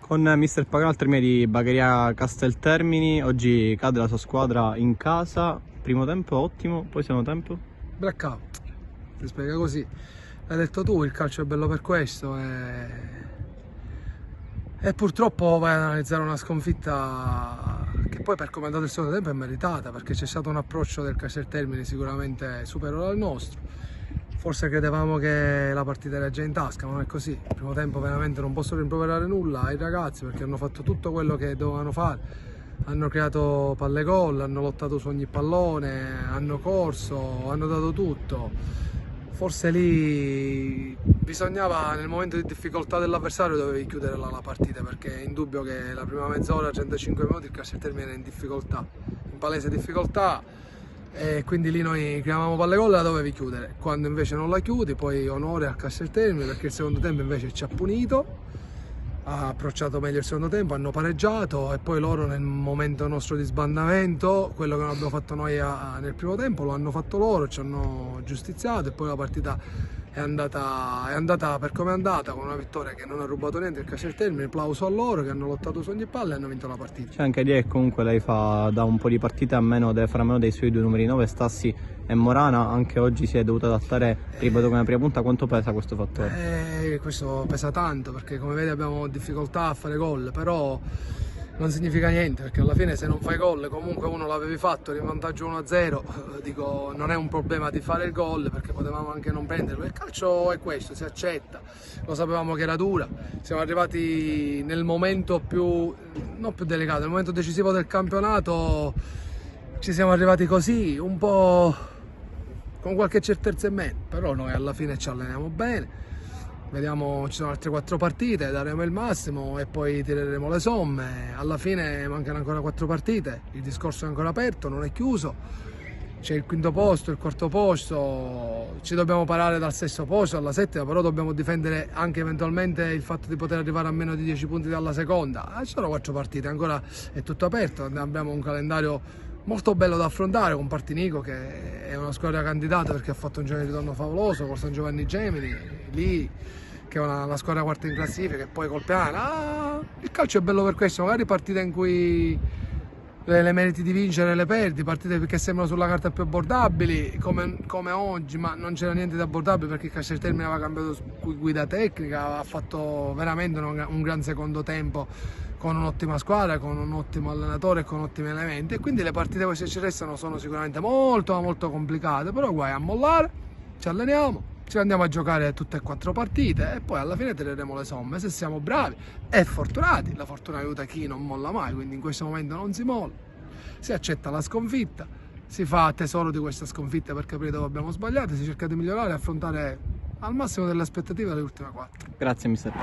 Con mister Paganal di Bagheria Casteltermini, oggi cade la sua squadra in casa, primo tempo ottimo, poi secondo tempo? Blackout, si spiega così, l'hai detto tu, il calcio è bello per questo e purtroppo vai ad analizzare una sconfitta che poi per come è andato il secondo tempo è meritata, perché c'è stato un approccio del Casteltermini sicuramente superiore al nostro. Forse credevamo che la partita era già in tasca, ma non è così. Il primo tempo veramente non posso rimproverare nulla ai ragazzi perché hanno fatto tutto quello che dovevano fare. Hanno creato palle gol, hanno lottato su ogni pallone, hanno corso, hanno dato tutto. Forse lì bisognava, nel momento di difficoltà dell'avversario, dovevi chiudere la partita, perché è indubbio che la prima mezz'ora, 35 minuti, il Casteltermini era in difficoltà, in palese difficoltà. E quindi lì noi creavamo palle gol e la dovevi chiudere. Quando invece non la chiudi, poi onore al Casteltermini, perché il secondo tempo invece ci ha punito, ha approcciato meglio il secondo tempo, hanno pareggiato e poi loro nel momento nostro di sbandamento, quello che non abbiamo fatto noi nel primo tempo, lo hanno fatto loro, ci hanno giustiziato e poi la partita è andata per come è andata, con una vittoria che non ha rubato niente il Casteltermini. Applauso a loro che hanno lottato su ogni palla e hanno vinto la partita. C'è anche dire che comunque lei fa da un po' di partite a meno, deve fare a meno dei suoi due numeri 9, Stassi e Morana, anche oggi si è dovuto adattare, ripeto come prima punta. Quanto pesa questo fattore? Questo pesa tanto, perché come vedi abbiamo difficoltà a fare gol, però non significa niente, perché alla fine se non fai gol, comunque uno l'avevi fatto, eri in vantaggio 1-0, dico non è un problema di fare il gol, perché potevamo anche non prenderlo. Il calcio è questo, si accetta, lo sapevamo che era dura, siamo arrivati nel momento non più delicato, nel momento decisivo del campionato, ci siamo arrivati così, un po' con qualche certezza in meno, però noi alla fine ci alleniamo bene. Vediamo, ci sono altre 4 partite, daremo il massimo e poi tireremo le somme. Alla fine mancano ancora 4 partite, il discorso è ancora aperto, non è chiuso. C'è il quinto posto, il quarto posto, ci dobbiamo parare dal sesto posto alla settima, però dobbiamo difendere anche eventualmente il fatto di poter arrivare a meno di 10 punti dalla seconda. Ci sono 4 partite, ancora è tutto aperto, abbiamo un calendario molto bello da affrontare con Partinico, che è una squadra candidata perché ha fatto un giorno di ritorno favoloso con San Giovanni Gemini, lì che è una squadra quarta in classifica e poi col Piana. Il calcio è bello per questo, magari partite in cui le meriti di vincere le perdi, partite che sembrano sulla carta più abbordabili come oggi, ma non c'era niente di abbordabile perché il Casteltermini aveva cambiato guida tecnica, ha fatto veramente un gran secondo tempo con un'ottima squadra, con un ottimo allenatore e con ottimi elementi, e quindi le partite queste che ci restano sono sicuramente molto molto complicate, però guai a mollare, ci alleniamo, ci andiamo a giocare tutte e 4 partite e poi alla fine tireremo le somme se siamo bravi e fortunati. La fortuna aiuta chi non molla mai, quindi in questo momento non si molla, si accetta la sconfitta, si fa tesoro di questa sconfitta per capire dove abbiamo sbagliato, si cerca di migliorare e affrontare al massimo delle aspettative le ultime 4. Grazie mister.